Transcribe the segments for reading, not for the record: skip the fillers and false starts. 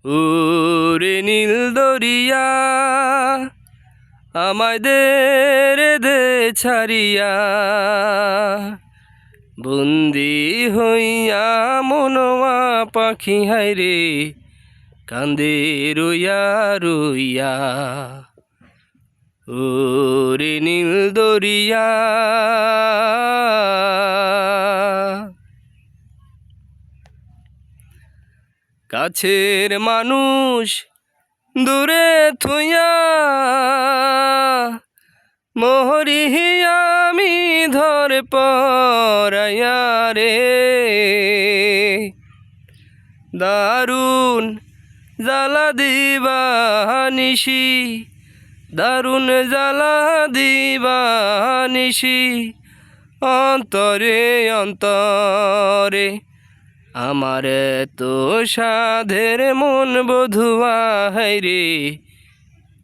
ওরে নীল দরিয়া আমায় দে ছাড়িয়া, বন্দি হইয়া মনোয়া পাখি হায়রে কান্দে রইয়া রইয়া। ওরে নীল দরিয়া কাছের মানুষ দূরে থুইয়া, মোহরি আমি ধরে পরাইয়া রে। দারুণ জ্বালা দিবা নিশি, দারুণ জ্বালা দিবা নিশি, অন্তরে অন্তরে আমার তো সাধের মন বধুয়া হায়রে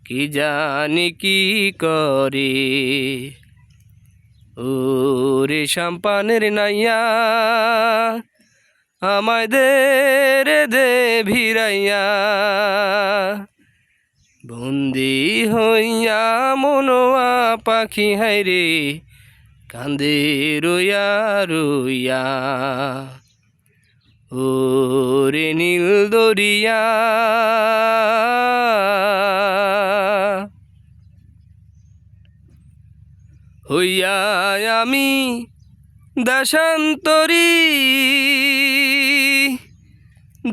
কি জানি কি করে। ওরে সাম্পানের নাইয়া আমায় দে ভিড়াইয়া, বন্দি হইয়া মনোয়া পাখি হায়রে কান্দে রইয়া রইয়া। ওরে নীল দরিয়া হইয়া আমি দেশান্তরী,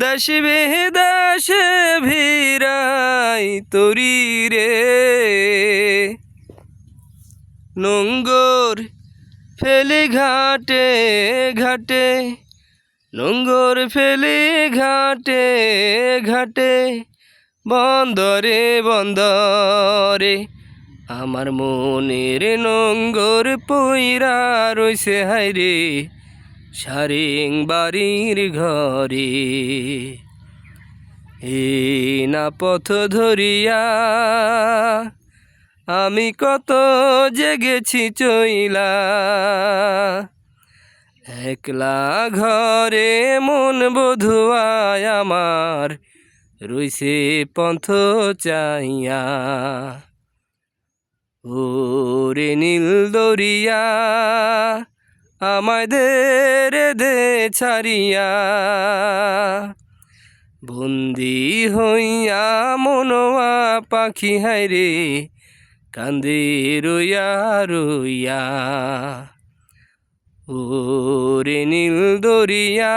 দেশে দেশে ভিড়াই তরি রে। নোঙ্গর ফেলি ঘাটে ঘাটে, নোঙ্গর ফেলি ঘাটে ঘাটে, বন্দরে বন্দরে আমার মনের নোঙ্গর পইরা রইছে হায়রে সারিং বাড়ির ঘরে। না পথ ধরিয়া আমি কত জেগেছি চইলা, একলা ঘরে মন বধুয়ায় আমার রইছে পন্থ চাইয়া। ওরে নীল দরিয়া আমায় দে ছাড়িয়া, বন্দি হইয়া মনোয়া পাখি হায়রে কান্দে রইয়া রইয়া। ওরে নীল দরিয়া।